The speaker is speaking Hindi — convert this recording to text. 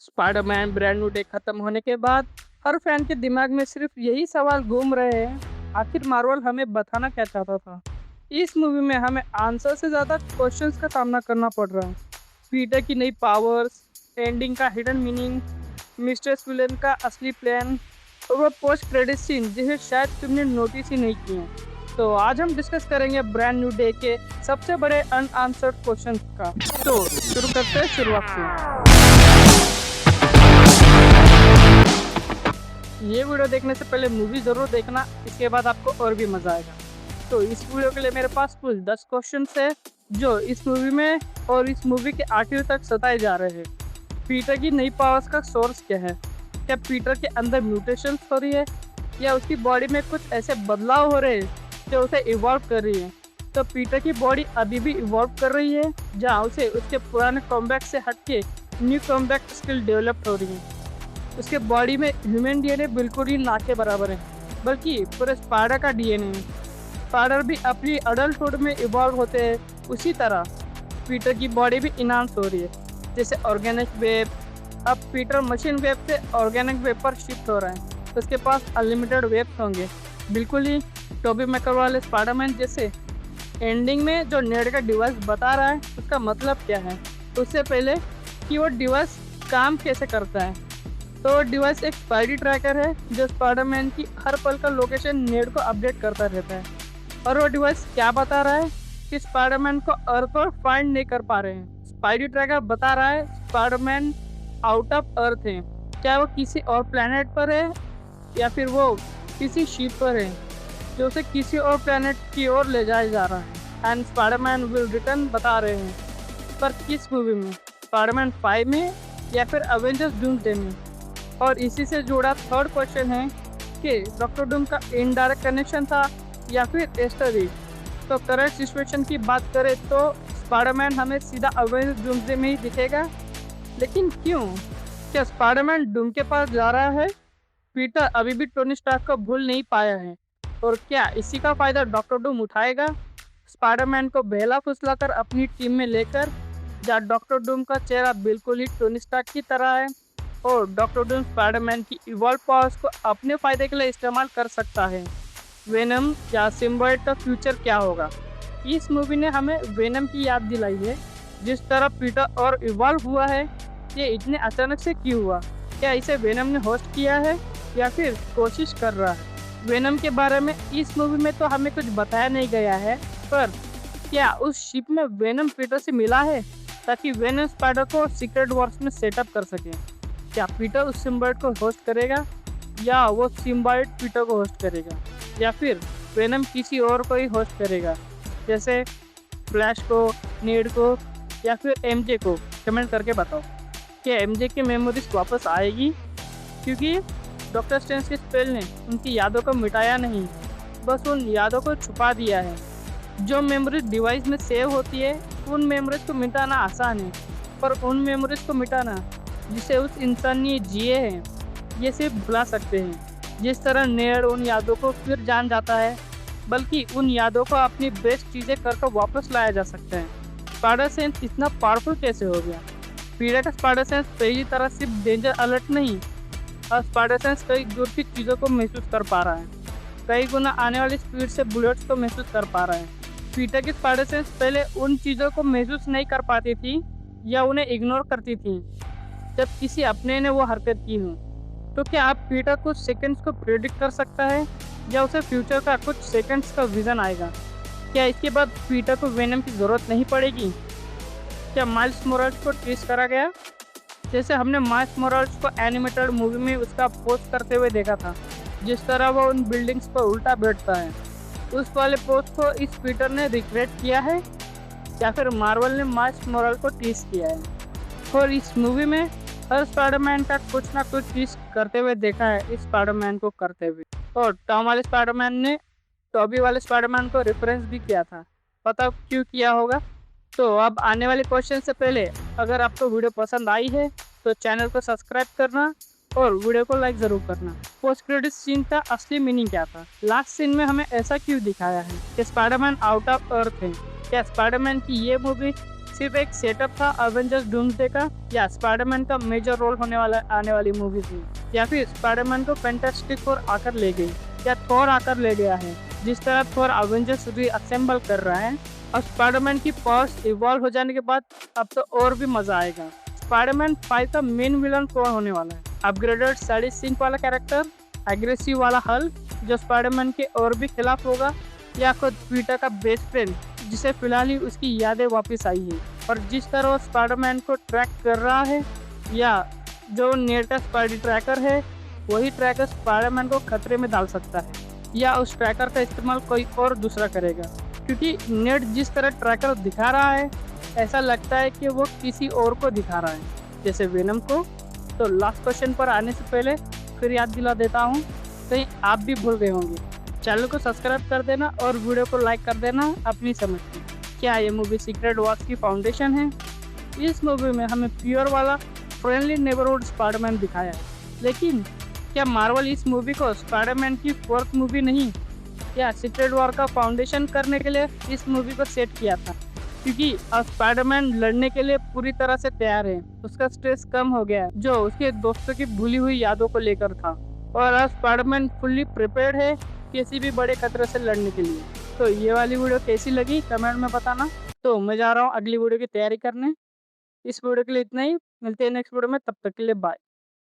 स्पाइडरमैन ब्रांड न्यू डे खत्म होने के बाद हर फैन के दिमाग में सिर्फ यही सवाल घूम रहे हैं, आखिर मार्वल हमें बताना क्या चाहता था। इस मूवी में हमें आंसर से ज्यादा क्वेश्चंस का सामना करना पड़ रहा है। पीटर की नई पावर्स, एंडिंग का हिडन मीनिंग, मिस्टर विलेन का असली प्लान और वो पोस्ट क्रेडिट सीन जिसे शायद तुमने नोटिस ही नहीं किए। तो आज हम डिस्कस करेंगे ब्रांड न्यू डे के सबसे बड़े अनआंसर्ड क्वेश्चंस का। तो शुरू करते हैं शुरुआत से। ये वीडियो देखने से पहले मूवी ज़रूर देखना, इसके बाद आपको और भी मज़ा आएगा। तो इस वीडियो के लिए मेरे पास कुल 10 क्वेश्चन है जो इस मूवी में और इस मूवी के आखिर तक सताए जा रहे हैं। पीटर की नई पावर्स का सोर्स क्या है? क्या पीटर के अंदर म्यूटेशन हो रही है या उसकी बॉडी में कुछ ऐसे बदलाव हो रहे हैं जो उसे इवॉल्व कर रही है? तो पीटर की बॉडी अभी भी इवॉल्व कर रही है जहाँ उसे उसके पुराने कॉम्बैट से हटके न्यू कॉम्बैट स्किल डेवलप हो रही है। उसके बॉडी में ह्यूमन डीएनए बिल्कुल ही ना के बराबर है, बल्कि पूरे स्पाइडर का डीएनए है। स्पाइडर भी अपनी अडल्टहुड में इवॉल्व होते हैं, उसी तरह पीटर की बॉडी भी इनहांस हो रही है। जैसे ऑर्गेनिक वेब, अब पीटर मशीन वेब से ऑर्गेनिक वेब पर शिफ्ट हो रहा है, उसके पास अनलिमिटेड वेब्स होंगे, बिल्कुल ही टोबी मैकर वाले स्पाइडरमैन जैसे। एंडिंग में जो नेड का डिवाइस बता रहा है उसका मतलब क्या है, उससे पहले कि वो डिवाइस काम कैसे करता है। तो डिवाइस एक स्पाइडी ट्रैकर है जो स्पाइडरमैन की हर पल का लोकेशन नेड को अपडेट करता रहता है। और वो डिवाइस क्या बता रहा है कि स्पाइडरमैन को अर्थ पर फाइंड नहीं कर पा रहे हैं। स्पाइडी ट्रैकर बता रहा है स्पाइडरमैन आउट ऑफ अर्थ है, क्या वो किसी और प्लेनेट पर है या फिर वो किसी शिप पर है जो उसे किसी और प्लेनेट की ओर ले जाया जा रहा है। एंड स्पाइडरमैन विल रिटर्न बता रहे हैं, पर किस मूवी में? स्पाइडरमैन 5 में या फिर अवेंजर्स डूम्सडे में? और इसी से जुड़ा थर्ड क्वेश्चन है कि डॉक्टर डूम का इनडायरेक्ट कनेक्शन था या फिर एस्टर रीड। तो करंट सिचुएशन की बात करें तो स्पाइडरमैन हमें सीधा अवेंजर्स डूम्सडे में ही दिखेगा, लेकिन क्यों? क्या स्पाइडरमैन डूम के पास जा रहा है? पीटर अभी भी टोनी स्टार्क को भूल नहीं पाया है, और क्या इसी का फायदा डॉक्टर डूम उठाएगा स्पाइडरमैन को बहला फुसलाकर अपनी टीम में लेकर, जहाँ डॉक्टर डूम का चेहरा बिल्कुल ही टोनी स्टार्क की तरह है और डॉक्टर डूम स्पाइडरमैन की इवॉल्व पावर्स को अपने फायदे के लिए इस्तेमाल कर सकता है। वेनम या सिम्बायोट का फ्यूचर क्या होगा? इस मूवी ने हमें वेनम की याद दिलाई है। जिस तरह पीटर और इवॉल्व हुआ है, ये इतने अचानक से क्यों हुआ? क्या इसे वेनम ने होस्ट किया है या फिर कोशिश कर रहा है? वेनम के बारे में इस मूवी में तो हमें कुछ बताया नहीं गया है, पर क्या उस शिप में वेनम पीटर से मिला है ताकि वेनम स्पाइडर को सीक्रेट वॉर्स में सेटअप कर सके? क्या पीटर उस सिम्बायोट को होस्ट करेगा या वो सिम्बायोट पीटर को होस्ट करेगा, या फिर वेनम किसी और को ही होस्ट करेगा, जैसे फ्लैश को, नीड को या फिर एमजे को? कमेंट करके बताओ क्या एमजे की मेमोरीज वापस आएगी, क्योंकि डॉक्टर स्ट्रेंज के स्पेल ने उनकी यादों को मिटाया नहीं, बस उन यादों को छुपा दिया है। जो मेमोरीज डिवाइस में सेव होती है उन मेमोरीज को मिटाना आसान है, पर उन मेमोरीज को मिटाना जिसे उस इंसान ने जिए हैं, ये सिर्फ भुला सकते हैं। जिस तरह नेड उन यादों को फिर जान जाता है, बल्कि उन यादों को अपनी बेस्ट चीज़ें करके वापस लाया जा सकता है। स्पाइडर सेंस इतना पावरफुल कैसे हो गया? पीटर का स्पाइडर सेंस पहली तरह सिर्फ डेंजर अलर्ट नहीं, और स्पाइडर सेंस कई दूर की चीज़ों को महसूस कर पा रहा है, कई गुना आने वाली स्पीड से बुलेट्स को महसूस कर पा रहा है। पीटर की स्पाइडर सेंस पहले उन चीज़ों को महसूस नहीं कर पाती थी या उन्हें इग्नोर करती थी जब किसी अपने ने वो हरकत की हो। तो क्या आप पीटर कुछ सेकंड्स को प्रेडिक्ट कर सकता है या उसे फ्यूचर का कुछ सेकंड्स का विजन आएगा? क्या इसके बाद पीटर को वेनम की ज़रूरत नहीं पड़ेगी? क्या माइल्स मोराल्स को ट्रेस करा गया, जैसे हमने माइल्स मोराल्स को एनिमेटेड मूवी में उसका पोज करते हुए देखा था, जिस तरह वो उन बिल्डिंग्स पर उल्टा बैठता है, उस वाले पोज को इस पीटर ने रिक्रिएट किया है या फिर मार्वल ने माइल्स मोराल्स को ट्रेस किया है? और इस मूवी में हर स्पाइडरमैन का कुछ ना कुछ चीज करते हुए देखा है इस स्पाइडरमैन को करते हुए। और टॉम वाले स्पाइडरमैन ने टॉबी वाले स्पाइडरमैन को रेफरेंस भी किया था, पता क्यों किया होगा? तो अब आने वाले क्वेश्चन से पहले अगर आपको वीडियो पसंद आई है तो चैनल को सब्सक्राइब करना और वीडियो को लाइक जरूर करना। पोस्ट क्रेडिट सीन का असली मीनिंग क्या था? लास्ट सीन में हमें ऐसा क्यों दिखाया है कि स्पाइडरमैन आउट ऑफ अर्थ है? क्या स्पाइडरमैन की ये मूवी सिर्फ एक सेटअप था एवेंजर्स डूम्सडे का, या स्पाइडरमैन का मेजर रोल होने वाला आने वाली मूवीज में, या फिर स्पाइडरमैन को फैंटास्टिक फोर आकर ले गई, या थॉर आकर ले गया है। जिस तरह थॉर एवेंजर्स रीअसेंबल कर रहा है और स्पाइडरमैन की पावर्स इवॉल्व हो जाने के बाद अब तो और भी मजा आएगा। स्पाइडरमैन 5 का मेन विलन कौन होने वाला है? अपग्रेडेड सैडी सिंक वाला कैरेक्टर, एग्रेसिव वाला हल्क जो स्पाइडरमैन के और भी खिलाफ होगा, या खुद पीटर का बेस्ट फ्रेंड जिसे फिलहाल ही उसकी यादें वापस आई है और जिस तरह वो स्पाइडरमैन को ट्रैक कर रहा है, या जो नेट का स्पाइडी ट्रैकर है वही ट्रैकर स्पाइडरमैन को खतरे में डाल सकता है, या उस ट्रैकर का इस्तेमाल कोई और दूसरा करेगा। क्योंकि नेट जिस तरह ट्रैकर दिखा रहा है ऐसा लगता है कि वो किसी और को दिखा रहा है, जैसे वेनम को। तो लास्ट क्वेश्चन पर आने से पहले फिर याद दिला देता हूँ, कहीं आप भी भूल गए होंगे। चैनल को सब्सक्राइब कर देना और वीडियो को लाइक कर देना अपनी समझ में। क्या ये मूवी सीक्रेट वॉर्स की फाउंडेशन है? इस मूवी में हमें प्योर वाला फ्रेंडली नेबरहुड स्पाइडरमैन दिखाया है, लेकिन क्या मार्वल इस मूवी को स्पाइडरमैन की फोर्थ मूवी नहीं, या सीक्रेट वॉर का फाउंडेशन करने के लिए इस मूवी को सेट किया था? क्योंकि अब स्पाइडरमैन लड़ने के लिए पूरी तरह से तैयार है, उसका स्ट्रेस कम हो गया है जो उसके दोस्तों की भूली हुई यादों को लेकर था, और अब स्पाइडरमैन फुल्ली प्रिपेयर्ड है किसी भी बड़े खतरे से लड़ने के लिए। तो ये वाली वीडियो कैसी लगी कमेंट में बताना। तो मैं जा रहा हूँ अगली वीडियो की तैयारी करने। इस वीडियो के लिए इतना ही, मिलते हैं नेक्स्ट वीडियो में, तब तक के लिए बाय।